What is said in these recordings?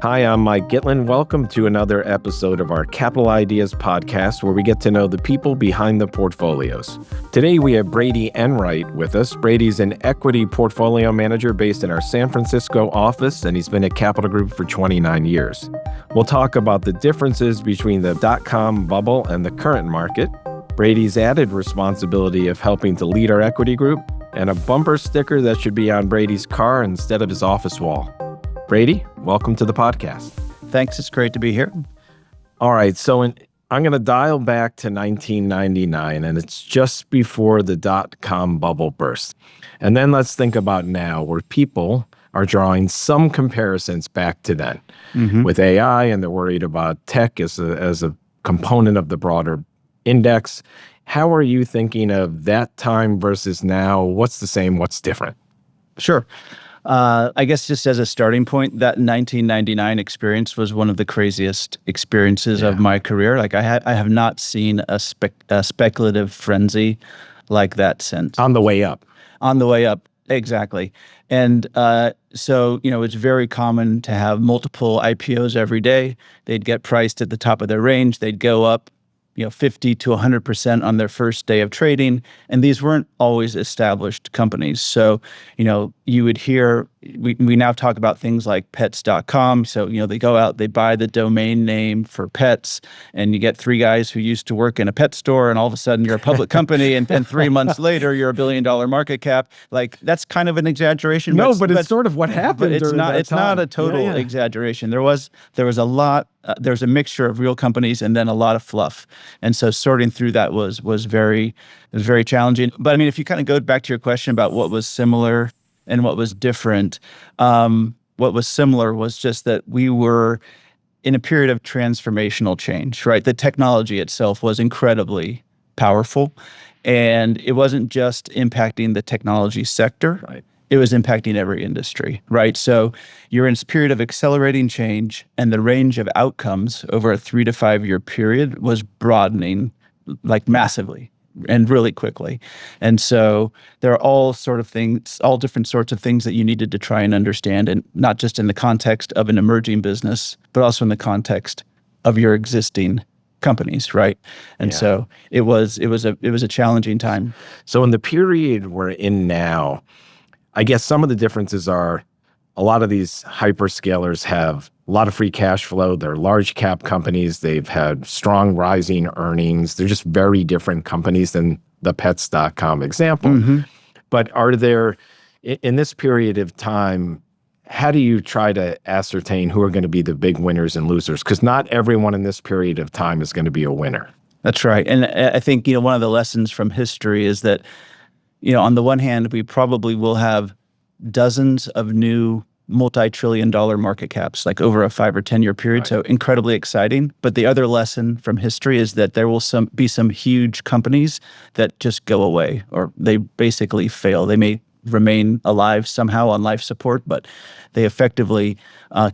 Hi, I'm Mike Gitlin. Welcome to another episode of our Capital Ideas podcast, where we get to know the people behind the portfolios. Today, we have Brady Enright with us. Brady's an equity portfolio manager based in our San Francisco office, and he's been at Capital Group for 29 years. We'll talk about the differences between the dot-com bubble and the current market, Brady's added responsibility of helping to lead our equity group, and a bumper sticker that should be on Brady's car instead of his office wall. Brady, welcome to the podcast. Thanks. It's great to be here. All right. So I'm going to dial back to 1999, and it's just before the dot-com bubble burst. And then let's think about now, where people are drawing some comparisons back to then with AI, and they're worried about tech as a component of the broader index. How are you thinking of that time versus now? What's the same? What's different? Sure. I guess just as a starting point, that 1999 experience was one of the craziest experiences of my career. Like I have not seen a speculative frenzy like that since. On the way up. On the way up, exactly. And so, it's very common to have multiple IPOs every day. They'd get priced at the top of their range. They'd go up 50 to 100% on their first day of trading. And these weren't always established companies. So, you would hear, we now talk about things like pets.com. So, they go out, they buy the domain name for pets, and you get three guys who used to work in a pet store, and all of a sudden you're a public company, and 3 months later you're $1 billion market cap. Like, that's kind of an exaggeration. No, but it's sort of what happened. But it's not a total exaggeration. There was a lot. There's a mixture of real companies and then a lot of fluff. And so sorting through that was very challenging. But I mean, if you kind of go back to your question about what was similar and what was different, what was similar was just that we were in a period of transformational change, right? The technology itself was incredibly powerful, and it wasn't just impacting the technology sector. Right. It was impacting every industry, right? So you're in this period of accelerating change, and the range of outcomes over a 3 to 5 year period was broadening like massively and really quickly. And so there are all different sorts of things that you needed to try and understand, and not just in the context of an emerging business, but also in the context of your existing companies, right? And so it was a challenging time. So in the period we're in now, I guess some of the differences are a lot of these hyperscalers have a lot of free cash flow. They're large cap companies. They've had strong rising earnings. They're just very different companies than the pets.com example. But are there, in this period of time, how do you try to ascertain who are going to be the big winners and losers? Because not everyone in this period of time is going to be a winner. That's right. And I think, one of the lessons from history is that on the one hand, we probably will have dozens of new multi-trillion-dollar market caps, like over a 5 or 10 year period. Right. So incredibly exciting. But the other lesson from history is that there will be some huge companies that just go away, or they basically fail. They may remain alive somehow on life support, but they effectively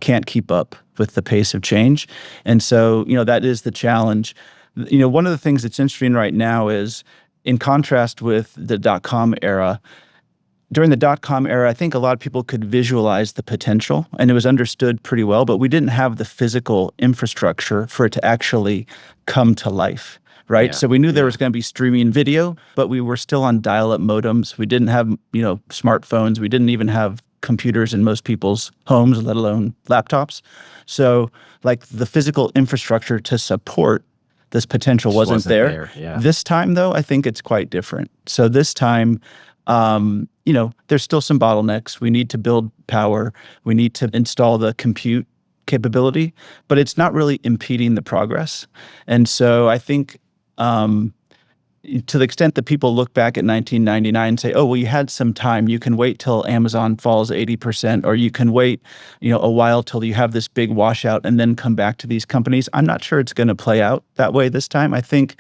can't keep up with the pace of change. And so, that is the challenge. One of the things that's interesting right now is, in contrast with the dot-com era, during the dot-com era, I think a lot of people could visualize the potential, and it was understood pretty well, but we didn't have the physical infrastructure for it to actually come to life, right? Yeah. So we knew there was going to be streaming video, but we were still on dial-up modems. We didn't have, smartphones. We didn't even have computers in most people's homes, let alone laptops. So like the physical infrastructure to support this potential wasn't there. Yeah. This time, though, I think it's quite different. So this time, there's still some bottlenecks. We need to build power. We need to install the compute capability, but it's not really impeding the progress. And so I think to the extent that people look back at 1999 and say, oh, well, you had some time. You can wait till Amazon falls 80%, or you can wait, a while till you have this big washout and then come back to these companies. I'm not sure it's going to play out that way this time. I think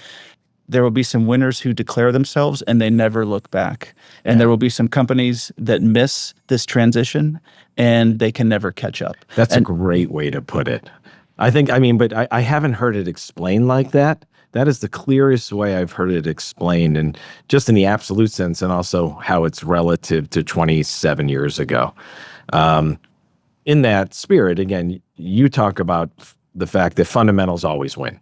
there will be some winners who declare themselves and they never look back. And there will be some companies that miss this transition and they can never catch up. That's a great way to put it. But I haven't heard it explained like that. That is the clearest way I've heard it explained, and just in the absolute sense, and also how it's relative to 27 years ago. in that spirit, again, you talk about the fact that fundamentals always win.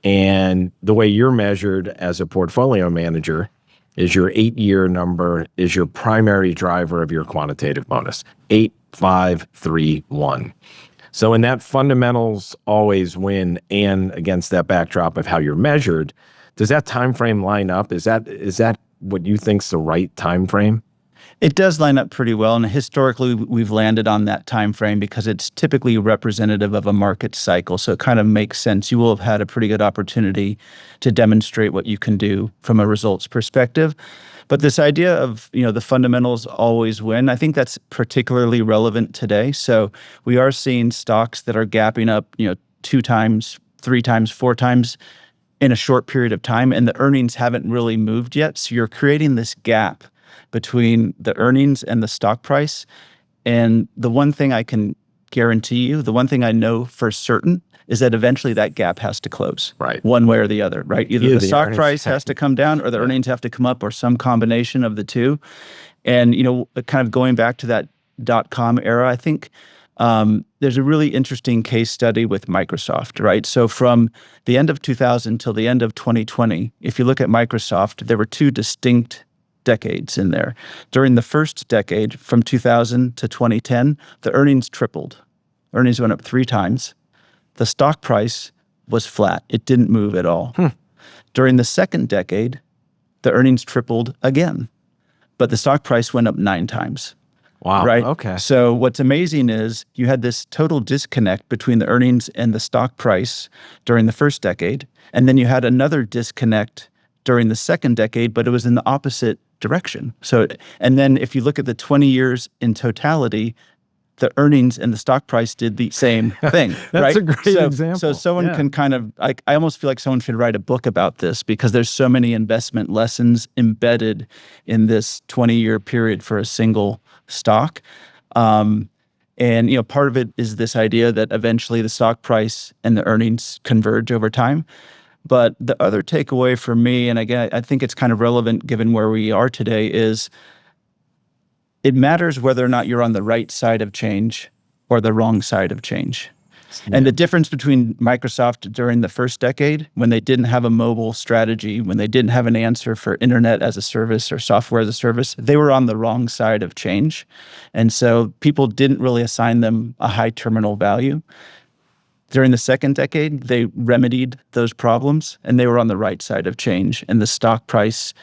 And the way you're measured as a portfolio manager is your 8-year number is your primary driver of your quantitative bonus. 8, 5, 3, 1. So in that fundamentals always win, and against that backdrop of how you're measured, does that time frame line up? Is that what you think's the right time frame? It does line up pretty well, and historically we've landed on that time frame because it's typically representative of a market cycle. So it kind of makes sense. You will have had a pretty good opportunity to demonstrate what you can do from a results perspective. But this idea of, the fundamentals always win, I think that's particularly relevant today. So we are seeing stocks that are gapping up, 2 times, 3 times, 4 times in a short period of time, and the earnings haven't really moved yet. So you're creating this gap between the earnings and the stock price. And the one thing I can guarantee you, the one thing I know for certain, is that eventually that gap has to close, right? One way or the other, right? Either the stock earnings price has to come down or the earnings have to come up, or some combination of the two. And, kind of going back to that .com era, I think there's a really interesting case study with Microsoft, right? So from the end of 2000 till the end of 2020, if you look at Microsoft, there were 2 distinct decades in there. During the first decade, from 2000 to 2010, the earnings tripled. Earnings went up 3 times. The stock price was flat. It didn't move at all. During the second decade, the earnings tripled again, but the stock price went up 9 times. Wow. Right? Okay. So what's amazing is you had this total disconnect between the earnings and the stock price during the first decade, and then you had another disconnect during the second decade, but it was in the opposite direction. So, and then if you look at the 20 years in totality, the earnings and the stock price did the same thing. That's right? a great example. So someone can kind of, I almost feel like someone should write a book about this, because there's so many investment lessons embedded in this 20-year period for a single stock. And part of it is this idea that eventually the stock price and the earnings converge over time. But the other takeaway for me, and again, I think it's kind of relevant given where we are today, is it matters whether or not you're on the right side of change or the wrong side of change. Yeah. And the difference between Microsoft during the first decade, when they didn't have a mobile strategy, when they didn't have an answer for internet as a service or software as a service, they were on the wrong side of change. And so people didn't really assign them a high terminal value. During the second decade, they remedied those problems and they were on the right side of change. And the stock price,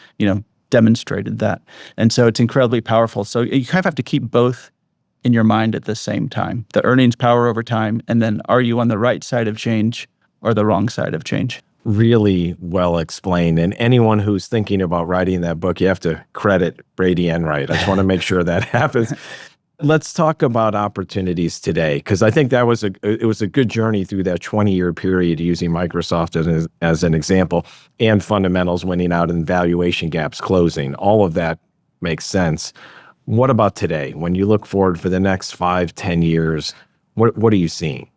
demonstrated that. And so it's incredibly powerful. So you kind of have to keep both in your mind at the same time. The earnings power over time, and then are you on the right side of change or the wrong side of change? Really well explained. And anyone who's thinking about writing that book, you have to credit Brady Enright. I just want to make sure that happens. Let's talk about opportunities today, because I think that was it was a good journey through that 20-year period, using Microsoft as an example, and fundamentals winning out and valuation gaps closing. All of that makes sense. What about today? When you look forward for the next 5, 10 years, what are you seeing?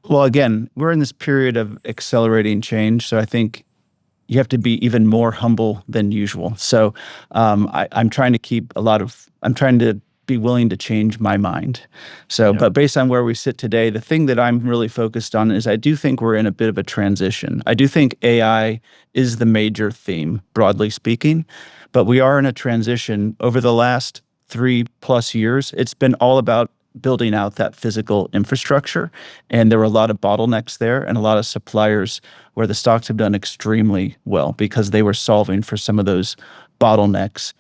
Well, again, we're in this period of accelerating change, so I think you have to be even more humble than usual. So I'm trying to be willing to change my mind. So, But based on where we sit today, the thing that I'm really focused on is I do think we're in a bit of a transition. I do think AI is the major theme, broadly speaking, but we are in a transition. Over the last 3+ years, it's been all about building out that physical infrastructure. And there were a lot of bottlenecks there and a lot of suppliers where the stocks have done extremely well because they were solving for some of those bottlenecks.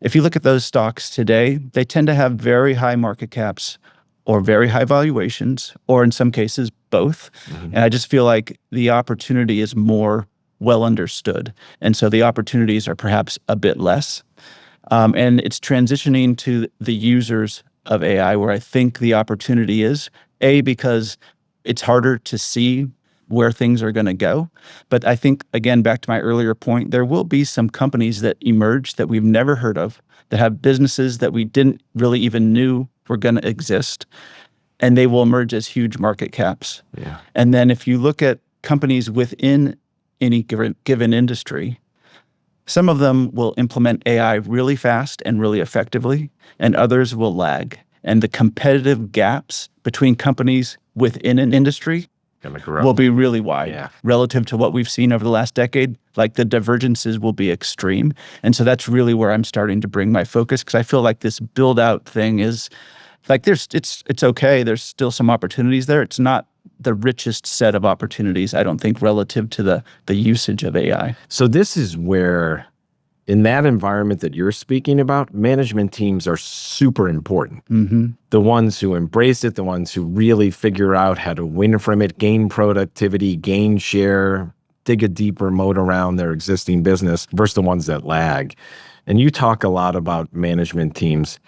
If you look at those stocks today, they tend to have very high market caps or very high valuations, or in some cases, both. Mm-hmm. And I just feel like the opportunity is more well understood. And so the opportunities are perhaps a bit less. And it's transitioning to the users of AI where I think the opportunity is, because it's harder to see where things are going to go. But I think, again, back to my earlier point, there will be some companies that emerge that we've never heard of, that have businesses that we didn't really even knew were going to exist, and they will emerge as huge market caps. Yeah. And then if you look at companies within any given industry, some of them will implement AI really fast and really effectively, and others will lag. and the competitive gaps between companies within an industry Gonna grow. will be really wide Yeah. relative to what we've seen over the last decade. Like the divergences will be extreme. And so that's really where I'm starting to bring my focus, because I feel like this build out thing is like it's okay. There's still some opportunities there. It's not the richest set of opportunities, I don't think, relative to the usage of AI. So this is where, in that environment that you're speaking about, management teams are super important. Mm-hmm. The ones who embrace it, the ones who really figure out how to win from it, gain productivity, gain share, dig a deeper moat around their existing business, versus the ones that lag. And you talk a lot about management teams.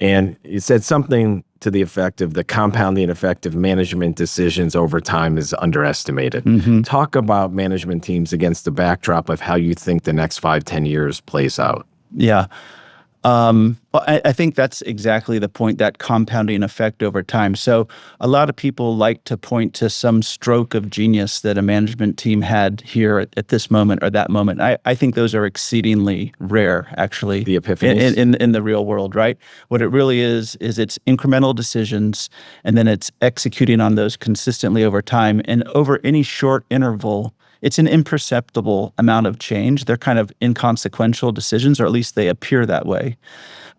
And you said something to the effect of the compounding effect of management decisions over time is underestimated. Mm-hmm. Talk about management teams against the backdrop of how you think the next 5-10 years plays out. Yeah. Well, I think that's exactly the point, that compounding effect over time. So a lot of people like to point to some stroke of genius that a management team had here at this moment or that moment. I think those are exceedingly rare, actually. The epiphanies? In the real world, right? What it really is it's incremental decisions, and then it's executing on those consistently over time. And over any short interval, it's an imperceptible amount of change. They're kind of inconsequential decisions, or at least they appear that way.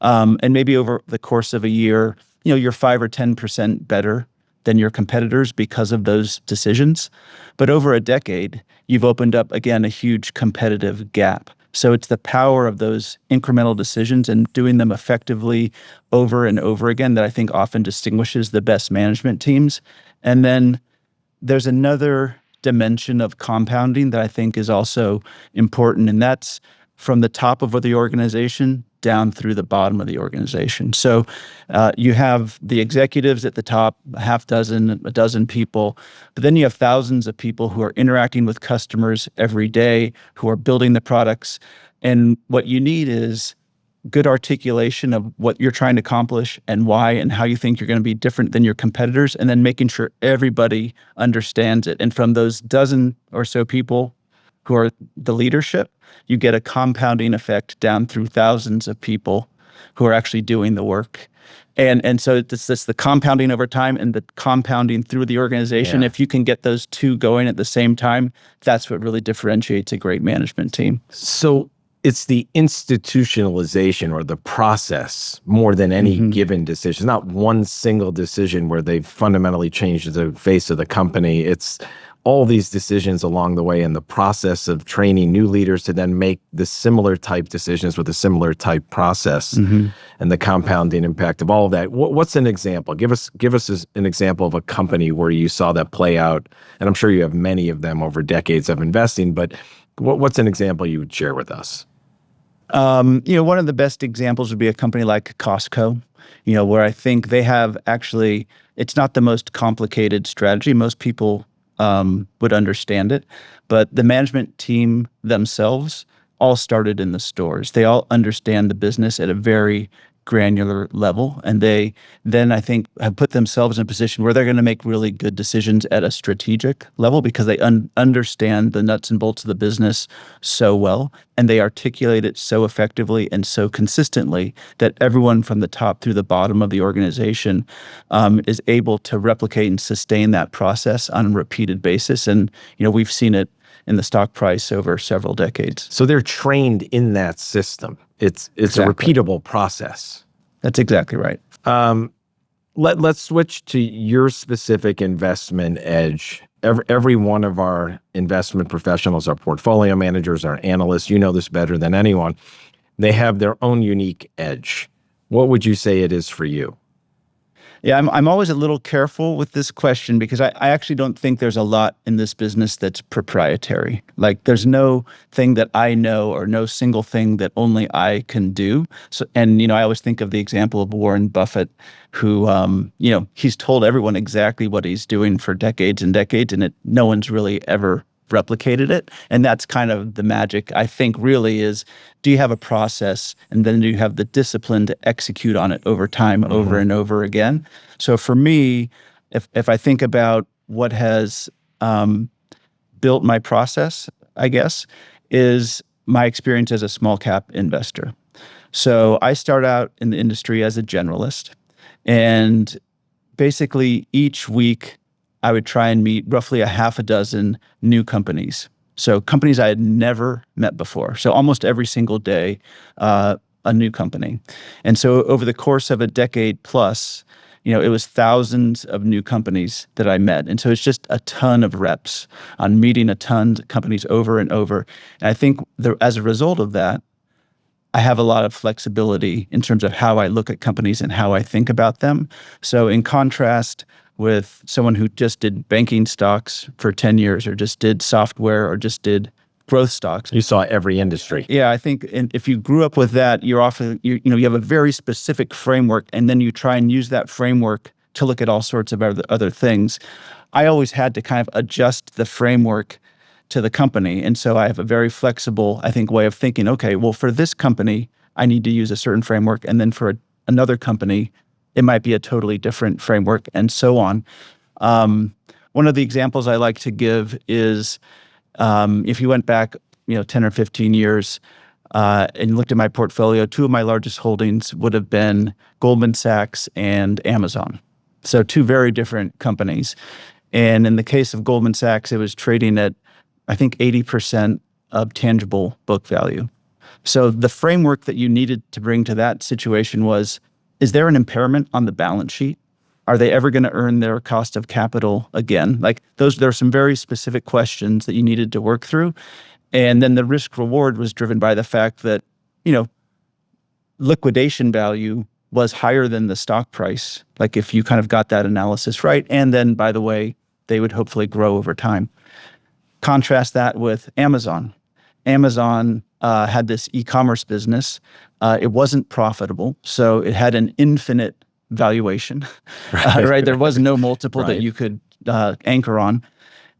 And maybe over the course of a year, you're 5 or 10% better than your competitors because of those decisions. But over a decade, you've opened up, again, a huge competitive gap. So it's the power of those incremental decisions and doing them effectively over and over again that I think often distinguishes the best management teams. And then there's another dimension of compounding that I think is also important, and that's from the top of the organization down through the bottom of the organization. So you have the executives at the top, a dozen people, but then you have thousands of people who are interacting with customers every day, who are building the products. And what you need is good articulation of what you're trying to accomplish and why and how you think you're going to be different than your competitors, and then making sure everybody understands it. And from those dozen or so people who are the leadership, you get a compounding effect down through thousands of people who are actually doing the work. And so it's the compounding over time and the compounding through the organization. Yeah. If you can get those two going at the same time, that's what really differentiates a great management team. So it's the institutionalization or the process more than any given decision. It's not one single decision where they've fundamentally changed the face of the company. It's all these decisions along the way and the process of training new leaders to then make the similar type decisions with a similar type process and the compounding impact of all of that. What's an example? Give us an example of a company where you saw that play out. And I'm sure you have many of them over decades of investing, but what's an example you would share with us? One of the best examples would be a company like Costco, where I think they have actually, it's not the most complicated strategy. Most people would understand it, but the management team themselves all started in the stores. They all understand the business at a very granular level, and they then, I think, have put themselves in a position where they're going to make really good decisions at a strategic level because they understand the nuts and bolts of the business so well, and they articulate it so effectively and so consistently that everyone from the top through the bottom of the organization is able to replicate and sustain that process on a repeated basis. And we've seen it in the stock price over several decades. So they're trained in that system. It's Exactly. a repeatable process. That's exactly right. Let's switch to your specific investment edge. Every one of our investment professionals, our portfolio managers, our analysts, you know this better than anyone, they have their own unique edge. What would you say it is for you? Yeah, I'm always a little careful with this question because I actually don't think there's a lot in this business that's proprietary. Like there's no thing that I know or no single thing that only I can do. So, and I always think of the example of Warren Buffett, who he's told everyone exactly what he's doing for decades and decades, and no one's really ever replicated it. And that's kind of the magic, I think, really is, do you have a process, and then do you have the discipline to execute on it over time, over and over again? So for me, if I think about what has built my process, I guess, is my experience as a small cap investor. So I started out in the industry as a generalist. And basically each week I would try and meet roughly a half a dozen new companies. So companies I had never met before. So almost every single day, a new company. And so over the course of a decade plus, it was thousands of new companies that I met. And so it's just a ton of reps on meeting a ton of companies over and over. And I think as a result of that, I have a lot of flexibility in terms of how I look at companies and how I think about them. So in contrast with someone who just did banking stocks for 10 years or just did software or just did growth stocks. You saw every industry. Yeah, I think if you grew up with that, you're often, you have a very specific framework, and then you try and use that framework to look at all sorts of other things. I always had to kind of adjust the framework to the company. And so I have a very flexible, I think, way of thinking, okay, well, for this company, I need to use a certain framework. And then for another company, it might be a totally different framework, and so on. One of the examples I like to give is if you went back 10 or 15 years and looked at my portfolio, two of my largest holdings would have been Goldman Sachs and Amazon. So two very different companies. And in the case of Goldman Sachs, it was trading at, I think, 80% of tangible book value. So the framework that you needed to bring to that situation was, is there an impairment on the balance sheet? Are they ever going to earn their cost of capital again? Like there are some very specific questions that you needed to work through. And then the risk reward was driven by the fact that, liquidation value was higher than the stock price. Like if you kind of got that analysis right. And then, by the way, they would hopefully grow over time. Contrast that with Amazon. Amazon had this e-commerce business. It wasn't profitable, so it had an infinite valuation, right? There was no multiple that you could anchor on.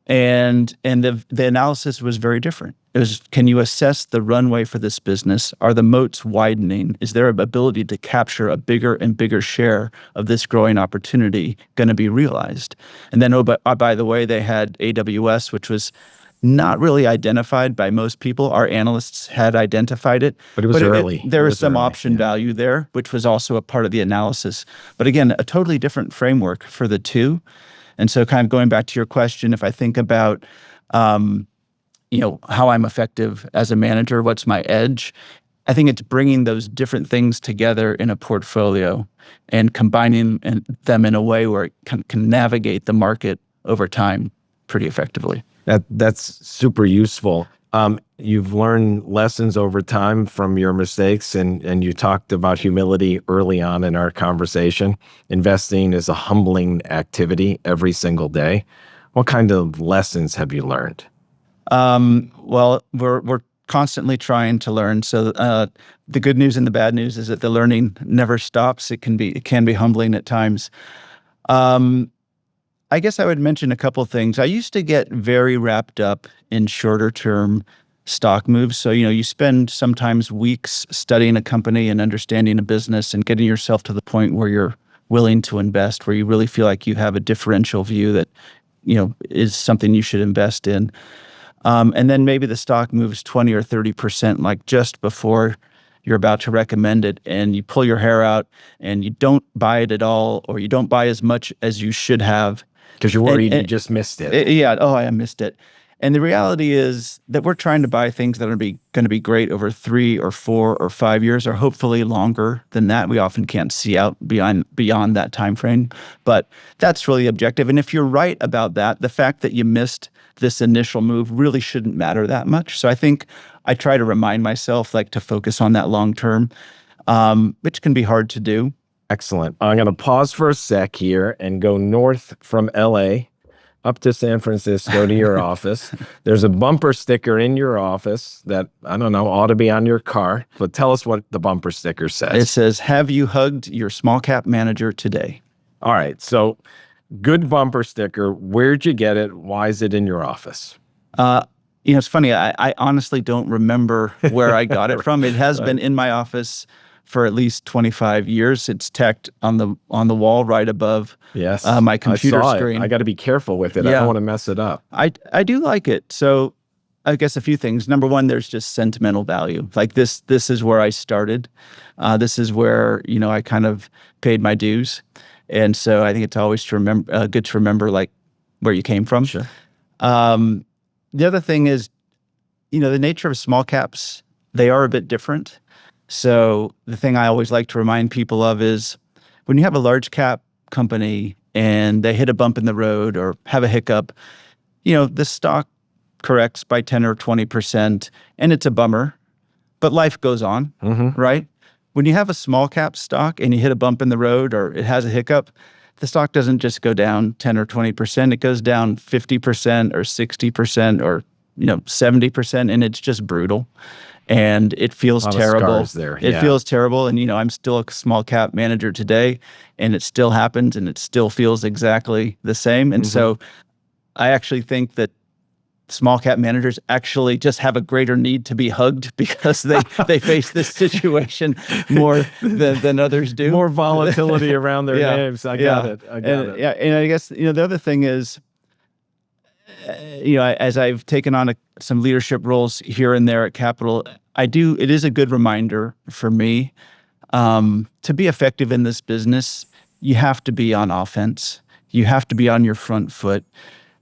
And the analysis was very different. It was, can you assess the runway for this business? Are the moats widening? Is there an ability to capture a bigger and bigger share of this growing opportunity going to be realized? And then, by the way, they had AWS, which was not really identified by most people. Our analysts had identified it. But it was early. There was some option value there, which was also a part of the analysis. But again, a totally different framework for the two. And so kind of going back to your question, if I think about, how I'm effective as a manager, what's my edge? I think it's bringing those different things together in a portfolio and combining them in a way where it can navigate the market over time pretty effectively. That's super useful. You've learned lessons over time from your mistakes, and you talked about humility early on in our conversation. Investing is a humbling activity every single day. What kind of lessons have you learned? Well, we're constantly trying to learn. So the good news and the bad news is that the learning never stops. It can be humbling at times. I guess I would mention a couple of things. I used to get very wrapped up in shorter term stock moves. So, you spend sometimes weeks studying a company and understanding a business and getting yourself to the point where you're willing to invest, where you really feel like you have a differential view that, is something you should invest in. And then maybe the stock moves 20 or 30%, like just before you're about to recommend it, and you pull your hair out and you don't buy it at all, or you don't buy as much as you should have. Because you're worried you just missed it. I missed it. And the reality is that we're trying to buy things that are going to be great over 3 or 4 or 5 years, or hopefully longer than that. We often can't see out beyond that time frame, but that's really objective. And if you're right about that, the fact that you missed this initial move really shouldn't matter that much. So I think I try to remind myself to focus on that long term, which can be hard to do. Excellent. I'm going to pause for a sec here and go north from LA up to San Francisco to your office. There's a bumper sticker in your office that, I don't know, ought to be on your car. But tell us what the bumper sticker says. It says, "Have you hugged your small cap manager today?" All right. So good bumper sticker. Where'd you get it? Why is it in your office? It's funny. I honestly don't remember where I got it from. It has been in my office for at least 25 years. It's tacked on the wall right above my computer screen. I got to be careful with it. I don't want to mess it up. I do like it. So I guess a few things. Number one, there's just sentimental value. Like this is where I started. This is where, I kind of paid my dues. And so I think it's always good to remember like where you came from. Sure. The other thing is, the nature of small caps, they are a bit different. So the thing I always like to remind people of is when you have a large cap company and they hit a bump in the road or have a hiccup, the stock corrects by 10 or 20%, and it's a bummer, but life goes on, right? When you have a small cap stock and you hit a bump in the road or it has a hiccup, the stock doesn't just go down 10 or 20%, it goes down 50% or 60% or 70%, and it's just brutal. And it feels terrible. It feels terrible. And, I'm still a small cap manager today, and it still happens and it still feels exactly the same. And so I actually think that small cap managers actually just have a greater need to be hugged because they face this situation more than others do. More volatility around their names. I got it. Yeah. And I guess, the other thing is, as I've taken on some leadership roles here and there at Capital, it is a good reminder for me to be effective in this business. You have to be on offense. You have to be on your front foot.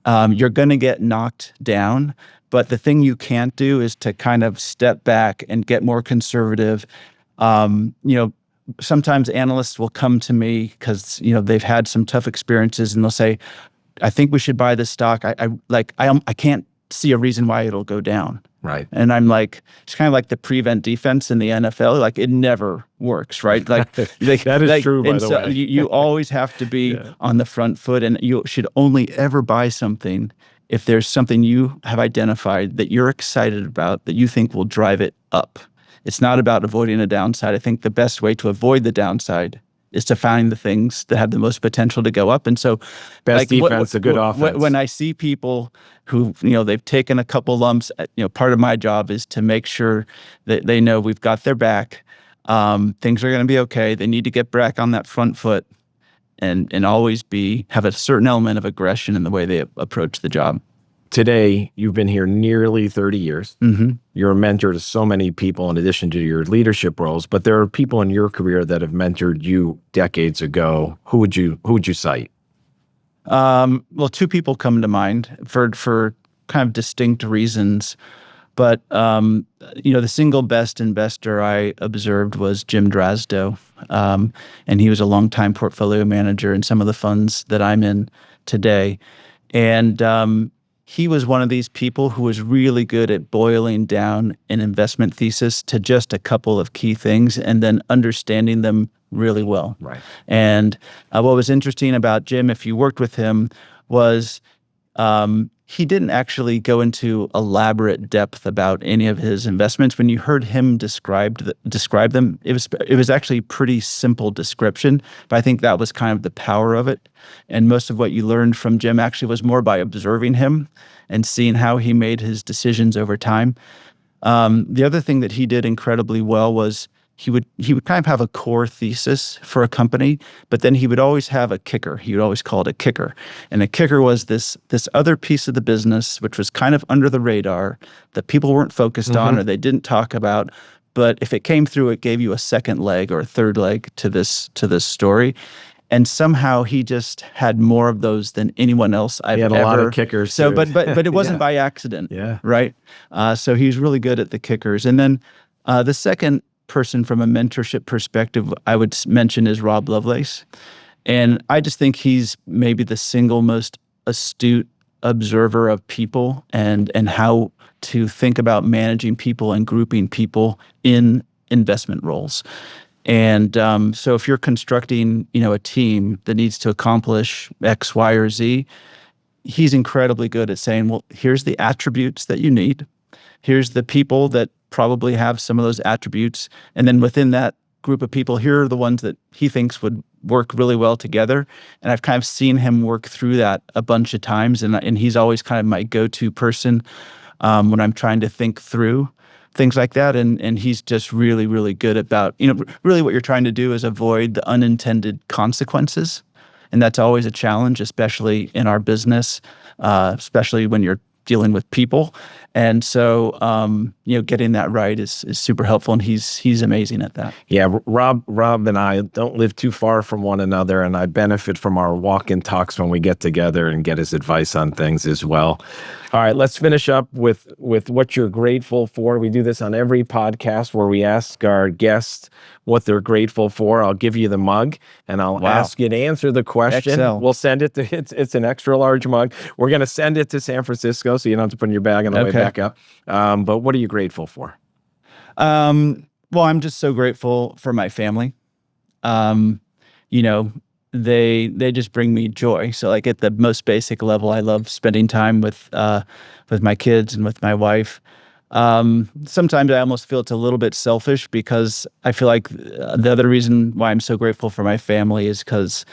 You're going to get knocked down, but the thing you can't do is to kind of step back and get more conservative. Sometimes analysts will come to me because they've had some tough experiences, and they'll say, "I think we should buy this stock. I can't see a reason why it'll go down." Right. And I'm like, it's kind of like the prevent defense in the NFL. Like it never works, right? Like that is true, by the way. You always have to be on the front foot, and you should only ever buy something if there's something you have identified that you're excited about that you think will drive it up. It's not about avoiding a downside. I think the best way to avoid the downside is to find the things that have the most potential to go up. And so best defense, a good offense. When I see people who, they've taken a couple lumps, part of my job is to make sure that they know we've got their back. Things are going to be okay. They need to get back on that front foot and always have a certain element of aggression in the way they approach the job. Today, you've been here nearly 30 years. You're a mentor to so many people in addition to your leadership roles, but there are people in your career that have mentored you decades ago. Who would you cite? Well, two people come to mind for kind of distinct reasons. But, the single best investor I observed was Jim Drasdo. And he was a longtime portfolio manager in some of the funds that I'm in today. And he was one of these people who was really good at boiling down an investment thesis to just a couple of key things and then understanding them really well. Right. And what was interesting about Jim, if you worked with him, was he didn't actually go into elaborate depth about any of his investments. When you heard him describe them, it was actually pretty simple description, but I think that was kind of the power of it. And most of what you learned from Jim actually was more by observing him and seeing how he made his decisions over time. The other thing that he did incredibly well was he would kind of have a core thesis for a company, but then he would always have a kicker. He would always call it a kicker. And a kicker was this other piece of the business, which was kind of under the radar that people weren't focused on or they didn't talk about. But if it came through, it gave you a second leg or a third leg to this story. And somehow he just had more of those than anyone else I've ever. He had a lot of kickers. So, but it wasn't by accident. Yeah. Right. So he's really good at the kickers. And then the second person from a mentorship perspective I would mention is Rob Lovelace. And I just think he's maybe the single most astute observer of people and how to think about managing people and grouping people in investment roles. And so if you're constructing, a team that needs to accomplish X, Y, or Z, he's incredibly good at saying, well, here's the attributes that you need. Here's the people that probably have some of those attributes. And then within that group of people, here are the ones that he thinks would work really well together. And I've kind of seen him work through that a bunch of times. And he's always kind of my go-to person when I'm trying to think through things like that. And he's just really, really good about, really what you're trying to do is avoid the unintended consequences. And that's always a challenge, especially in our business, especially when you're dealing with people. And so, getting that right is super helpful, and he's amazing at that. Yeah, Rob and I don't live too far from one another, and I benefit from our walk-in talks when we get together and get his advice on things as well. All right, let's finish up with what you're grateful for. We do this on every podcast where we ask our guests what they're grateful for. I'll give you the mug, and I'll ask you to answer the question. Excel. We'll send it to, it's an extra large mug. We're going to send it to San Francisco, so you don't have to put in your bag on the way back up. But what are you grateful for? Well, I'm just so grateful for my family. They just bring me joy. So like at the most basic level, I love spending time with my kids and with my wife. Sometimes I almost feel it's a little bit selfish because I feel like the other reason why I'm so grateful for my family is because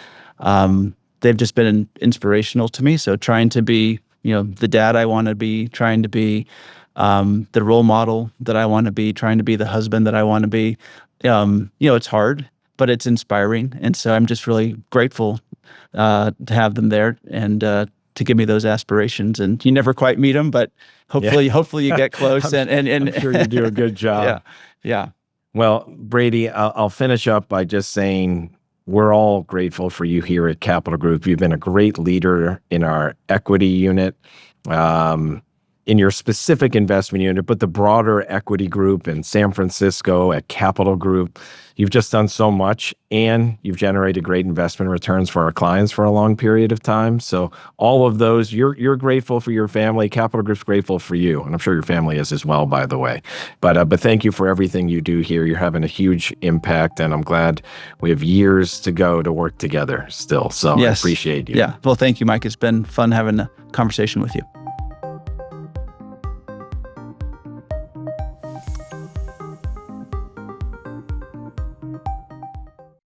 they've just been inspirational to me. So trying to be, the dad I want to be, trying to be the role model that I want to be, trying to be the husband that I want to be. It's hard, but it's inspiring. And so I'm just really grateful to have them there and to give me those aspirations. And you never quite meet them, but hopefully you get close. I'm sure you do a good job. Yeah. Well, Brady, I'll finish up by just saying we're all grateful for you here at Capital Group. You've been a great leader in our equity unit, in your specific investment unit, but the broader equity group in San Francisco at Capital Group. You've just done so much, and you've generated great investment returns for our clients for a long period of time. So all of those, you're grateful for your family. Capital Group's grateful for you, and I'm sure your family is as well, by the way. But thank you for everything you do here. You're having a huge impact, and I'm glad we have years to go to work together still. So yes. I appreciate you. Yeah. Well, thank you, Mike. It's been fun having a conversation with you.